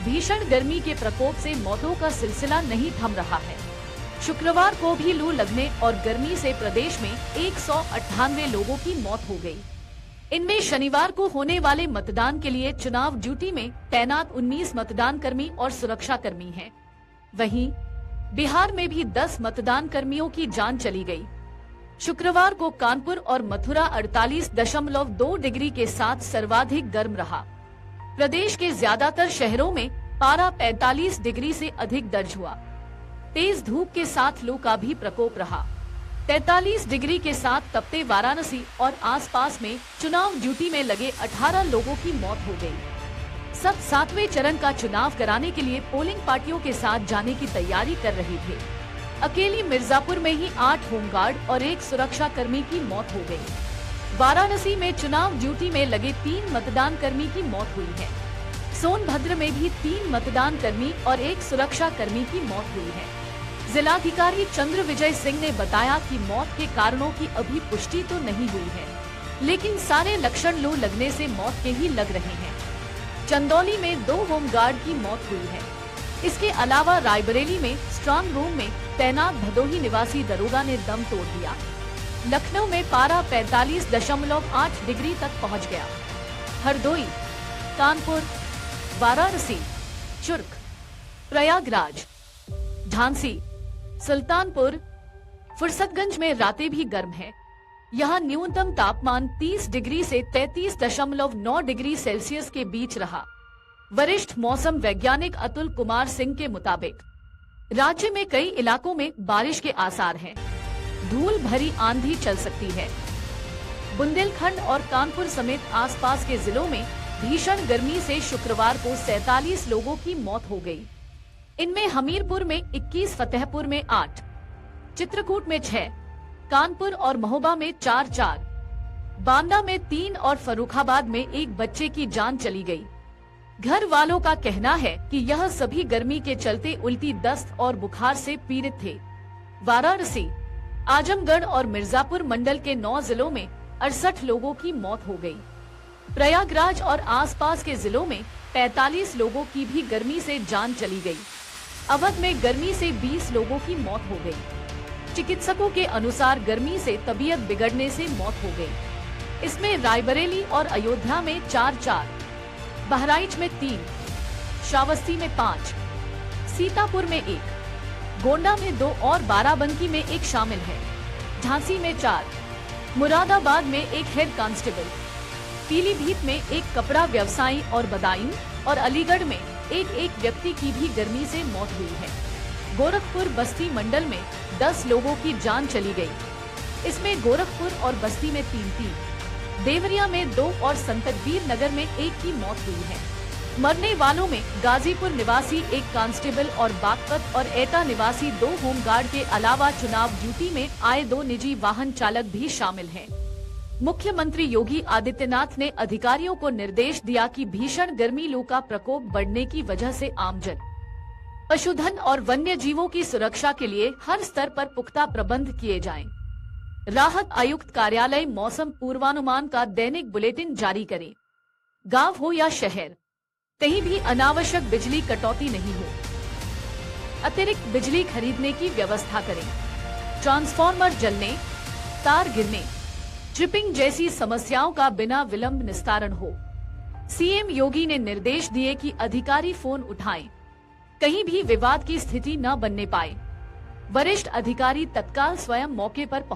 भीषण गर्मी के प्रकोप से मौतों का सिलसिला नहीं थम रहा है। शुक्रवार को भी लू लगने और गर्मी से प्रदेश में 198 लोगों की मौत हो गई। इनमें शनिवार को होने वाले मतदान के लिए चुनाव ड्यूटी में तैनात 19 मतदान कर्मी और सुरक्षा कर्मी हैं। वहीं बिहार में भी 10 मतदान कर्मियों की जान चली गई। शुक्रवार को कानपुर और मथुरा 48.2 डिग्री के साथ सर्वाधिक गर्म रहा। प्रदेश के ज्यादातर शहरों में पारा 45 डिग्री से अधिक दर्ज हुआ। तेज धूप के साथ लू का भी प्रकोप रहा। 43 डिग्री के साथ तपते वाराणसी और आसपास में चुनाव ड्यूटी में लगे 18 लोगों की मौत हो गई। सब 7वें चरण का चुनाव कराने के लिए पोलिंग पार्टियों के साथ जाने की तैयारी कर रहे थे। अकेली मिर्जापुर में ही 8 होमगार्ड और 1 सुरक्षा कर्मी की मौत हो गई। वाराणसी में चुनाव ड्यूटी में लगे 3 मतदान कर्मी की मौत हुई है। सोनभद्र में भी 3 मतदान कर्मी और 1 सुरक्षा कर्मी की मौत हुई है। जिलाधिकारी चंद्र विजय सिंह ने बताया कि मौत के कारणों की अभी पुष्टि तो नहीं हुई है, लेकिन सारे लक्षण लू लगने से मौत के ही लग रहे हैं। चंदौली में 2 होमगार्ड की मौत हुई है। इसके अलावा रायबरेली में स्ट्रांग रूम में तैनात भदोही निवासी दरोगा ने दम तोड़ दिया। लखनऊ में पारा 45.8 डिग्री तक पहुंच गया। हरदोई, कानपुर, वाराणसी, चुर्क, प्रयागराज, झांसी, सुल्तानपुर, फुरसतगंज में रातें भी गर्म हैं। यहाँ न्यूनतम तापमान 30 डिग्री से 33.9 डिग्री सेल्सियस के बीच रहा। वरिष्ठ मौसम वैज्ञानिक अतुल कुमार सिंह के मुताबिक राज्य में कई इलाकों में बारिश के आसार हैं। धूल भरी आंधी चल सकती है। बुंदेलखंड और कानपुर समेत आसपास के जिलों में भीषण गर्मी से शुक्रवार को 47 लोगों की मौत हो गई। इनमें हमीरपुर में 21, फतेहपुर में 8, चित्रकूट में 6, कानपुर और महोबा में 4, बांदा में 3 और फर्रुखाबाद में 1 बच्चे की जान चली गई। घर वालों का कहना है कि यह सभी गर्मी के चलते उल्टी, दस्त और बुखार से पीड़ित थे। वाराणसी, आजमगढ़ और मिर्जापुर मंडल के 9 जिलों में 68 लोगों की मौत हो गई। प्रयागराज और आसपास के जिलों में 45 लोगों की भी गर्मी से जान चली गई। अवध में गर्मी से 20 लोगों की मौत हो गई। चिकित्सकों के अनुसार गर्मी से तबीयत बिगड़ने से मौत हो गई। इसमें रायबरेली और अयोध्या में 4, बहराइच में 3, श्रावस्ती में 5, सीतापुर में 1, गोंडा में 2 और बाराबंकी में 1 शामिल है। झांसी में 4, मुरादाबाद में 1 हेड कांस्टेबल, पीलीभीत में 1 कपड़ा व्यवसायी और बदायूं और अलीगढ़ में एक व्यक्ति की भी गर्मी से मौत हुई है। गोरखपुर बस्ती मंडल में 10 लोगों की जान चली गई। इसमें गोरखपुर और बस्ती में 3, देवरिया में 2 और संतकबीर नगर में 1 की मौत हुई है। मरने वालों में गाजीपुर निवासी 1 कांस्टेबल और बागपत और एटा निवासी 2 होमगार्ड के अलावा चुनाव ड्यूटी में आए 2 निजी वाहन चालक भी शामिल हैं। मुख्यमंत्री योगी आदित्यनाथ ने अधिकारियों को निर्देश दिया कि भीषण गर्मी लू का प्रकोप बढ़ने की वजह से आमजन, पशुधन और वन्य जीवों की सुरक्षा के लिए हर स्तर पर पुख्ता प्रबंध किए जाएं। राहत आयुक्त कार्यालय मौसम पूर्वानुमान का दैनिक बुलेटिन जारी करे। गांव हो या शहर, कहीं भी अनावश्यक बिजली कटौती नहीं हो। अतिरिक्त बिजली खरीदने की व्यवस्था करें। ट्रांसफार्मर जलने, तार गिरने, ट्रिपिंग जैसी समस्याओं का बिना विलंब निस्तारण हो। सीएम योगी ने निर्देश दिए कि अधिकारी फोन उठाएं, कहीं भी विवाद की स्थिति न बनने पाए। वरिष्ठ अधिकारी तत्काल स्वयं मौके पर पहुंचे।